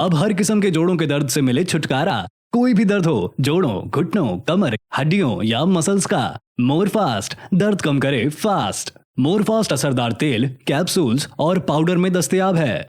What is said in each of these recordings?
अब हर किस्म के जोड़ों के दर्द से मिले छुटकारा। कोई भी दर्द हो, जोड़ों, घुटनों, कमर, हड्डियों या मसल्स का, मोर फास्ट दर्द कम करे फास्ट। मोर फास्ट असरदार तेल, कैप्सूल्स और पाउडर में दस्तयाब है।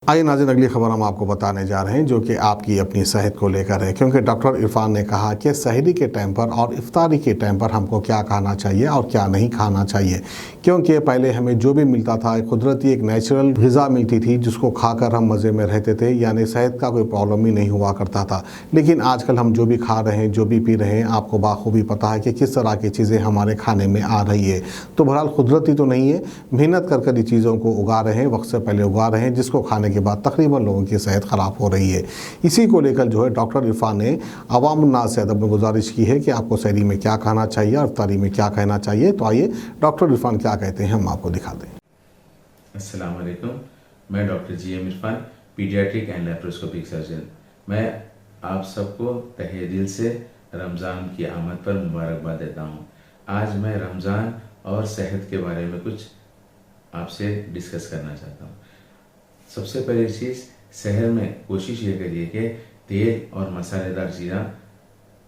आइए नाज़रीन, अगली खबर हम आपको बताने जा रहे हैं जो कि आपकी अपनी सेहत को लेकर है, क्योंकि डॉक्टर इरफान ने कहा कि सहरी के टाइम पर और इफ्तारी के टाइम पर हमको क्या खाना चाहिए और क्या नहीं खाना चाहिए। क्योंकि पहले हमें जो भी मिलता था एक कुदरती एक नेचुरल ग़िज़ा मिलती थी जिसको खाकर हम मज़े में रहते थे, यानी सेहत का कोई प्रॉब्लम ही नहीं हुआ करता था। लेकिन आजकल हम जो भी खा रहे हैं, जो भी पी रहे हैं, आपको बाखूबी पता है कि किस तरह की चीज़ें हमारे खाने में आ रही है। तो बहरहाल कुदरती तो नहीं है, मेहनत कर कर ये चीज़ों को उगा रहे हैं, वक्त से पहले उगा रहे हैं, जिसको खाने के बाद तकरीबन लोगों की सेहत ख़राब हो रही है। इसी को लेकर जो है डॉक्टर इरफान ने अवाम-उन-नास से अदब में गुजारिश की है कि आपको सहरी में क्या खाना चाहिए और इफ्तारी में क्या कहना चाहिए। तो आइए डॉक्टर इरफान क्या कहते हैं हम आपको दिखा दें। अस्सलाम वालेकुम, मैं doctor GM Irfan, paediatric and laparoscopic surgeon. मैं आप सबको तहे दिल से रमज़ान की आमद पर मुबारकबाद देता हूँ। आज मैं रमज़ान और सेहत के बारे में कुछ आपसे डिस्कस करना चाहता हूँ। सबसे पहली चीज़, सहर में कोशिश ये करिए कि तेल और मसालेदार चीज़ें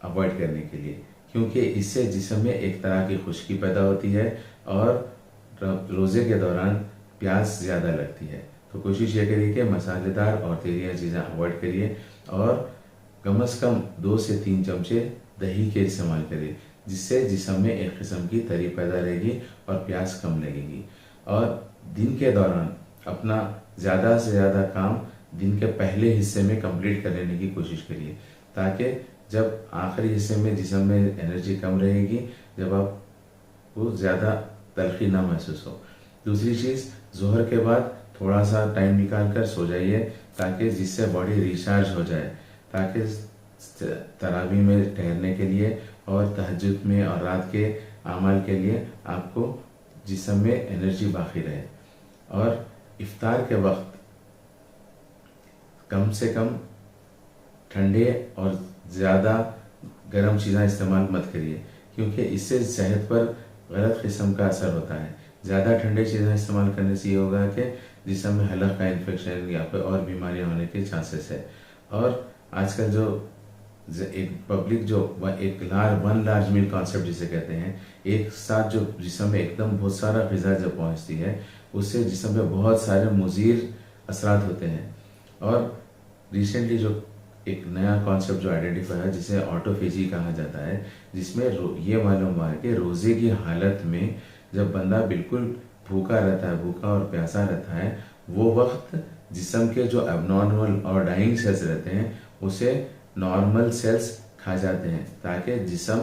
अवॉइड करने के लिए, क्योंकि इससे जिस्म में एक तरह की खुश्की पैदा होती है और रोज़े के दौरान प्यास ज़्यादा लगती है। तो कोशिश ये करिए कि मसालेदार और तेलिया चीज़ें अवॉइड करिए और कम से कम 2 से 3 चमचे दही के इस्तेमाल करिए, जिससे जिस्म में एक किस्म की तरी पैदा रहेगी और प्यास कम लगेगी। और दिन के दौरान अपना ज़्यादा से ज़्यादा काम दिन के पहले हिस्से में कंप्लीट कर लेने की कोशिश करिए, ताकि जब आखिरी हिस्से में जिस्म में एनर्जी कम रहेगी, जब आपको ज़्यादा तलखी ना महसूस हो। दूसरी चीज़, ज़ोहर के बाद थोड़ा सा टाइम निकाल कर सो जाइए, ताकि जिससे बॉडी रिचार्ज हो जाए, ताकि तरावी में ठहरने के लिए और तहज्जुद में और रात के अमाल के लिए आपको जिस्म में एनर्जी बाकी रहे। और इफ्तार के वक्त कम से कम ठंडे और ज़्यादा गर्म चीज़ें इस्तेमाल मत करिए, क्योंकि इससे सेहत पर गलत किस्म का असर होता है। ज़्यादा ठंडे चीज़ें इस्तेमाल करने से ये होगा कि जिस्म में हलक का इन्फेक्शन या कोई और बीमारियां होने के चांसेस है। और आजकल जो एक पब्लिक जो एक वन लार्ज मील कॉन्सेप्ट जिसे कहते हैं, एक साथ जो जिस्म में एकदम बहुत सारा ग़िज़ा जब पहुँचती है, उससे जिस्म पे बहुत सारे मुज़ीर असरात होते हैं। और रिसेंटली जो एक नया कॉन्सेप्ट जो आइडेंटिफाई है, जिसे ऑटोफेजी कहा जाता है, जिसमें ये मालूम हुआ है कि रोज़े की हालत में जब बंदा बिल्कुल भूखा रहता है, भूखा और प्यासा रहता है, वो वक्त जिस्म के जो एबनॉर्मल और डाइंग सेल्स रहते हैं उसे नॉर्मल सेल्स खा जाते हैं, ताकि जिस्म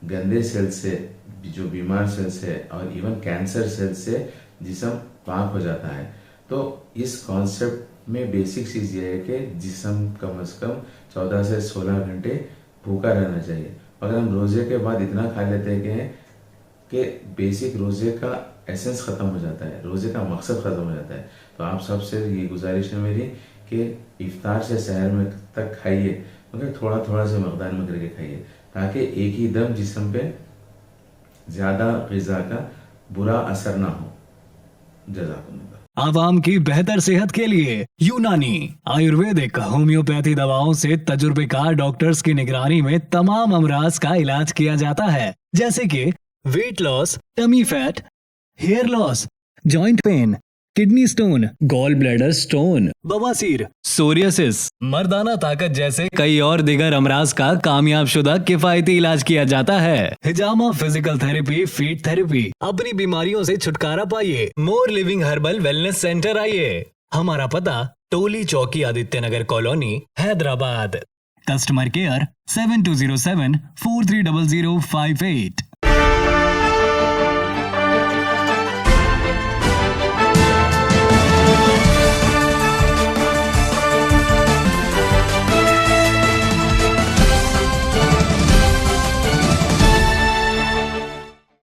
गंदे सेल्स से, जो बीमार सेल्स है और इवन कैंसर सेल्स से जिस्म पाक हो जाता है। तो इस कॉन्सेप्ट में बेसिक चीज़ ये है कि जिस्म कम से कम 14 से 16 घंटे भूखा रहना चाहिए। अगर हम रोज़े के बाद इतना खा लेते हैं कि बेसिक रोज़े का एसेंस ख़त्म हो जाता है, रोज़े का मकसद ख़त्म हो जाता है। तो आप सबसे ये गुजारिश है मेरी कि इफ्तार से सहर में तक खाइए, मगर थोड़ा थोड़ा से मकदार में करके खाइए, ताकि एक ही दम जिस्म पे ज़्यादा ग़िज़ा का बुरा असर ना हो। जज़ाकुमुल्लाह। आवाम की बेहतर सेहत के लिए यूनानी आयुर्वेदिक होम्योपैथी दवाओं से तजुर्बेकार डॉक्टर्स की निगरानी में तमाम अमराज का इलाज किया जाता है, जैसे कि weight loss, tummy fat, hair loss, joint pain, kidney stone, gall bladder stone, बवासीर, सोरियासिस, मर्दाना ताकत जैसे कई और दिगर अमराज का कामयाब शुदा किफायती इलाज किया जाता है। हिजामा फिजिकल थेरेपी, फीट थेरेपी। अपनी बीमारियों से छुटकारा पाइए, more living herbal wellness centre आइए। हमारा पता Toli Chowki, Aditya Nagar colony, Hyderabad. Customer care 7207 430058।